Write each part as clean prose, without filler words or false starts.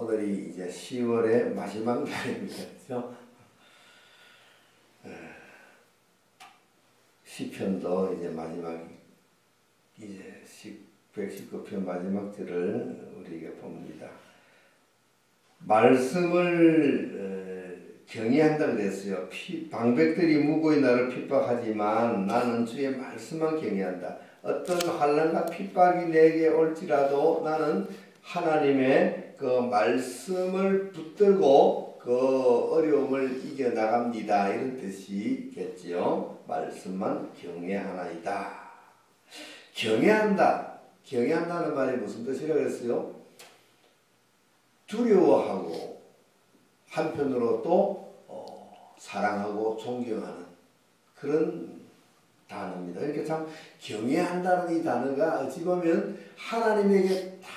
오늘이 이제 10월의 마지막 날입니다. 그죠? 시편도 이제 마지막, 이제 119편 마지막 절을 우리가 봅니다. 말씀을 경외한다 그랬어요. 방백들이 무고히 나를 핍박하지만 나는 주의 말씀만 경외한다. 어떤 환난과 핍박이 내게 올지라도 나는 하나님의 그 말씀을 붙들고 그 어려움을 이겨나갑니다. 이런 뜻이겠지요. 말씀만 경외하나이다. 경외한다. 경외한다는 말이 무슨 뜻이라고 했어요? 두려워하고 한편으로 또 사랑하고 존경하는 그런 단어입니다. 그러니까 참 경외한다는 이 단어가 어찌 보면 하나님에게 딱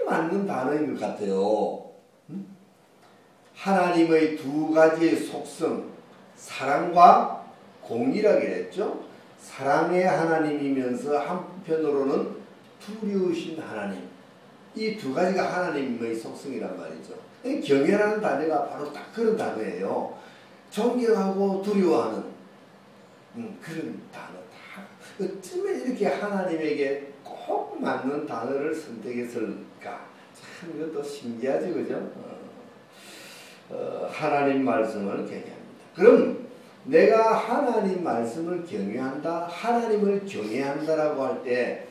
맞는 단어인 것 같아요. 하나님의 두 가지의 속성, 사랑과 공의라고 했죠. 사랑의 하나님이면서 한편으로는 두려우신 하나님. 이 두 가지가 하나님의 속성이란 말이죠. 경외라는 단어가 바로 딱 그런 단어예요. 존경하고 두려워하는 그런 단어. 어쩌면 이렇게 하나님에게 꼭 맞는 단어를 선택했을까? 참 이것도 신기하죠, 그죠? 하나님 말씀을 경외합니다. 그럼 내가 하나님 말씀을 경외한다, 하나님을 경외한다라고 할 때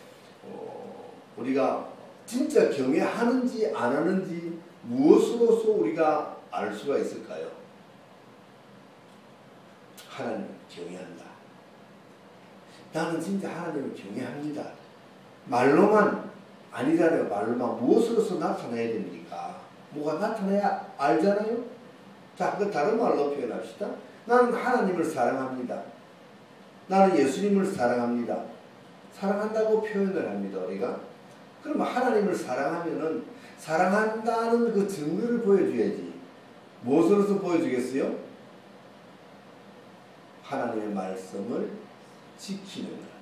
우리가 진짜 경외하는지 안 하는지 무엇으로서 우리가 알 수가 있을까요? 하나님을 경외한다. 나는 진짜 하나님을 경외합니다. 말로만 아니잖아요. 말로만 무엇으로서 나타나야 됩니까? 뭐가 나타나야 알잖아요. 자, 그 다른 말로 표현합시다. 나는 하나님을 사랑합니다. 나는 예수님을 사랑합니다. 사랑한다고 표현을 합니다. 우리가. 그럼 하나님을 사랑하면은 사랑한다는 그 증거를 보여줘야지. 무엇으로서 보여주겠어요? 하나님의 말씀을 지키는 것.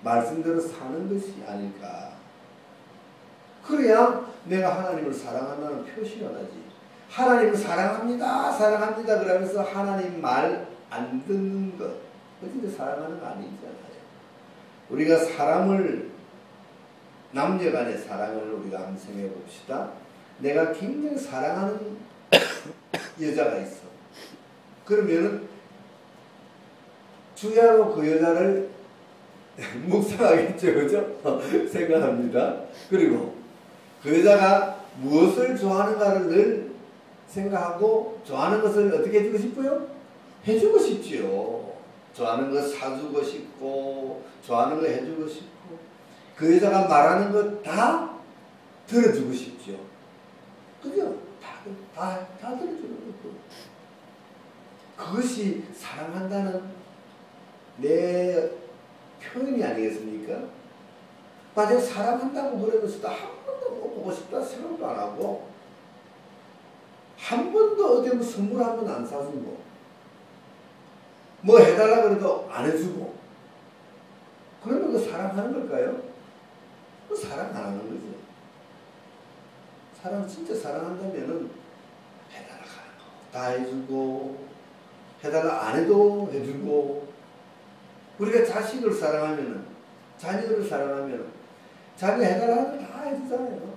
말씀대로 사는 것이 아닐까. 그래야 내가 하나님을 사랑한다는 표시가 나지. 하나님을 사랑합니다. 사랑합니다. 그러면서 하나님 말 안 듣는 것. 그게 사랑하는 거 아니잖아요. 우리가 사람을, 남녀 간의 사랑을 우리가 한번 생각해 봅시다. 내가 굉장히 사랑하는 여자가 있어. 그러면은 주야로 그 여자를 묵상하겠죠, 그죠? 생각합니다. 그리고 그 여자가 무엇을 좋아하는가를 늘 생각하고 좋아하는 것을 어떻게 해주고 싶어요? 해주고 싶지요. 좋아하는 거 사주고 싶고 좋아하는 거 해주고 싶고 그 여자가 말하는 것 다 들어주고 싶죠. 그죠? 다 들어주는 거고. 그것이 사랑한다는 내 표현이 아니겠습니까? 만약 사랑한다고 그러면서도 한 번도 못 보고 싶다 생각도 안 하고 한 번도 어디 선물 한 번 안 사주고 뭐 해달라 그래도 안 해주고 그러면 그 사랑하는 걸까요? 그 사랑 안 하는 거죠. 사랑 진짜 사랑한다면은 해달라 하는 거 다 해주고 해달라 안 해도 해주고 우리가 자식을 사랑하면은 자녀를 사랑하면은 자녀 해달라 하는 거 다 해주잖아요.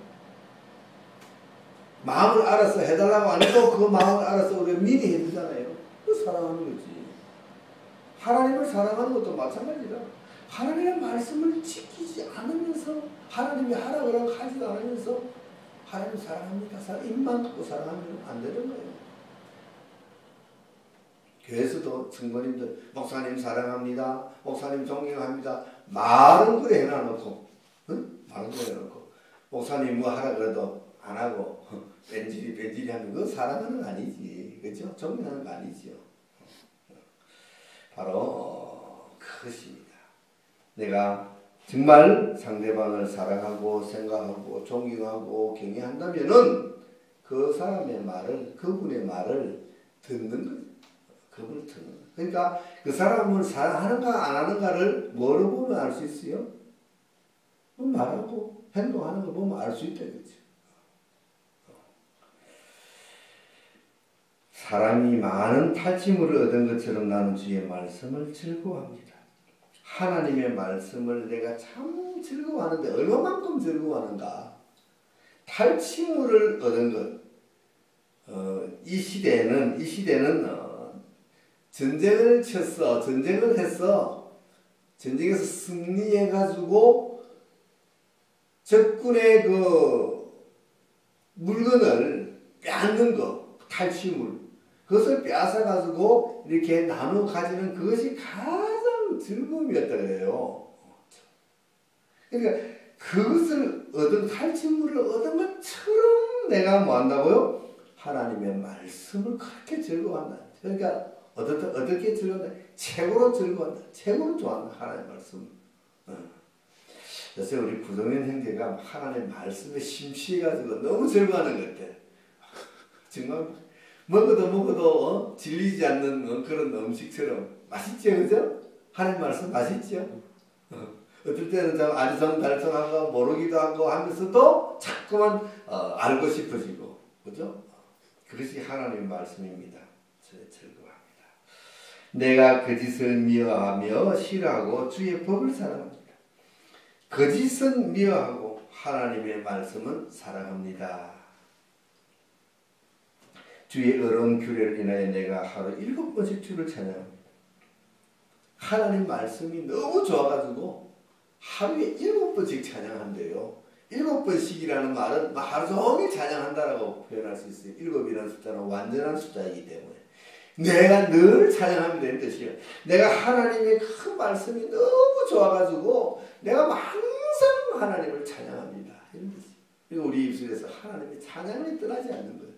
마음을 알아서 해달라고 안 해도 그 마음을 알아서 우리가 미리 해주잖아요. 그 사랑하는 거지. 하나님을 사랑하는 것도 마찬가지다. 하나님의 말씀을 지키지 않으면서 하나님이 하라 그러고 하지도 않으면서 하나님 사랑합니다. 입만 갖고 사랑하면 안 되는 거예요. 교회에서도 성도님들 목사님 사랑합니다. 목사님 존경합니다. 말은 그래 해놔놓고 응? 말은 그래 해놓고 목사님 뭐 하라 그래도 안 하고 뺀질이 하는 거 사랑하는 거 아니지. 그렇죠? 존경하는 거 아니죠. 바로 그것입니다. 내가 정말 상대방을 사랑하고 생각하고 존경하고 경외한다면은 그 사람의 말을, 그분의 말을 듣는 거죠. 그분을 듣는 거죠. 그러니까 그 사람을 사랑하는가 안 하는가를 뭐로 보면 알 수 있어요? 말하고 행동하는 걸 보면 알 수 있다. 그렇죠? 사람이 많은 탈취물을 얻은 것처럼 나는 주의 말씀을 즐거워합니다. 하나님의 말씀을 내가 참 즐거워하는데 얼마만큼 즐거워하는가? 탈취물을 얻은 것. 이 시대는 전쟁을 쳤어. 전쟁을 했어. 전쟁에서 승리해가지고 적군의 그 물건을 빼앗는 거, 탈취물. 그것을 빼앗아가지고 이렇게 나눠 가지는 그것이 가장 즐거움이었다 그래요. 그러니까 그것을 얻은 탈취물을 얻은 것처럼 내가 뭐 한다고요? 하나님의 말씀을 그렇게 즐거워한다. 그러니까 어떻게 즐거워한다? 최고로 즐거워한다. 최고로 좋아한다. 하나님의 말씀. 요새 우리 구동현 형제가 하나님의 말씀에 심취해가지고 너무 즐거워하는 것 같아. 정말 먹어도 질리지 않는 그런 음식처럼 맛있죠, 그죠? 하나님 말씀 맛있죠? 어떨 때는 좀 알쏭달쏭하고 모르기도 하고 하면서도 자꾸만 알고 싶어지고, 그죠? 그것이 하나님의 말씀입니다. 즐거워합니다. 내가 거짓을 미워하며 싫어하고 주의 법을 사랑합니다. 거짓은 미워하고 하나님의 말씀은 사랑합니다. 주의 어려운 규례를 인하여 내가 하루 7번씩 주를 찬양합니다. 하나님 말씀이 너무 좋아가지고 하루에 7번씩 찬양한대요. 7번씩이라는 말은 하루 종일 찬양한다라고 표현할 수 있어요. 7이라는 숫자는 완전한 숫자이기 때문에 내가 늘 찬양하면 되는 뜻이에요. 내가 하나님의 그 말씀이 너무 좋아가지고 내가 항상 하나님을 찬양합니다. 이런 뜻이에요. 그리고 우리 입술에서 하나님의 찬양이 떠나지 않는 거예요.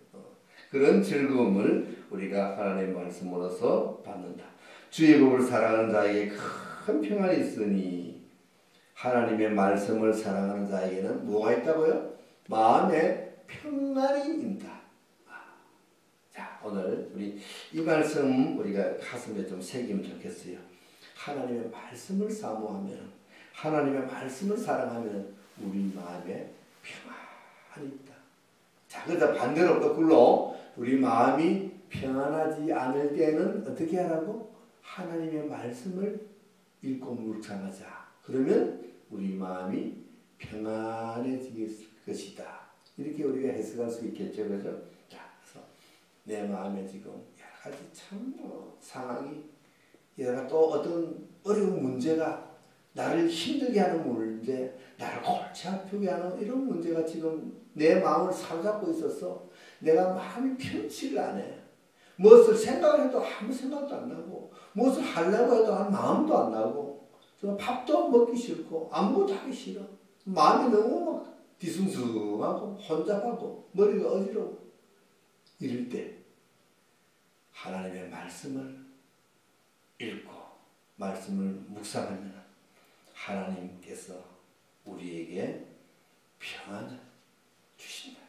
그런 즐거움을 우리가 하나님의 말씀으로서 받는다. 주의 법을 사랑하는 자에게 큰 평안이 있으니 하나님의 말씀을 사랑하는 자에게는 뭐가 있다고요? 마음에 평안이 있다. 자, 오늘 우리 이 말씀 우리가 가슴에 좀 새기면 좋겠어요. 하나님의 말씀을 사모하면, 하나님의 말씀을 사랑하면 우리 마음에 평안이 있다. 자, 그러다 반대로 거꾸로 우리 마음이 평안하지 않을 때는 어떻게 하라고? 하나님의 말씀을 읽고 묵상하자. 그러면 우리 마음이 평안해질 것이다. 이렇게 우리가 해석할 수 있겠죠, 그죠? 자, 그래서 내 마음에 지금 여러 가지 참 상황이, 얘가 또 어떤 어려운 문제가 나를 힘들게 하는 문제, 나를 골치 아프게 하는 이런 문제가 지금 내 마음을 사로잡고 있어서 내가 마음이 편치를 안 해. 무엇을 생각을 해도 아무 생각도 안 나고, 무엇을 하려고 해도 아무 마음도 안 나고, 밥도 먹기 싫고 아무것도 하기 싫어. 마음이 너무 막 뒤숭숭하고 혼잡하고 머리가 어지러워. 이럴 때 하나님의 말씀을 읽고 말씀을 묵상하면 하나님께서 우리에게 평안을 주신다.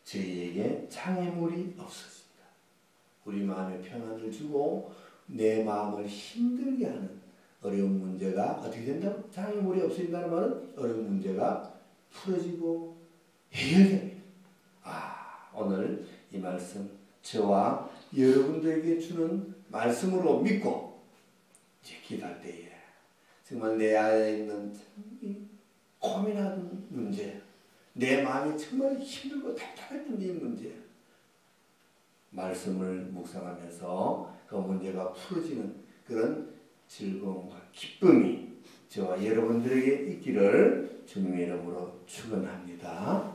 저희에게 장애물이 없어진다. 우리 마음에 평안을 주고 내 마음을 힘들게 하는 어려운 문제가 어떻게 된다고? 장애물이 없어진다는 말은 어려운 문제가 풀어지고 해결됩니다. 오늘 이 말씀 저와 여러분들에게 주는 말씀으로 믿고 이제 기도할 때에 정말 내 안에 있는 고민하는 문제, 내 마음이 정말 힘들고 답답했던 이 문제, 말씀을 묵상하면서 그 문제가 풀어지는 그런 즐거움과 기쁨이 저와 여러분들에게 있기를 주님의 이름으로 축원합니다.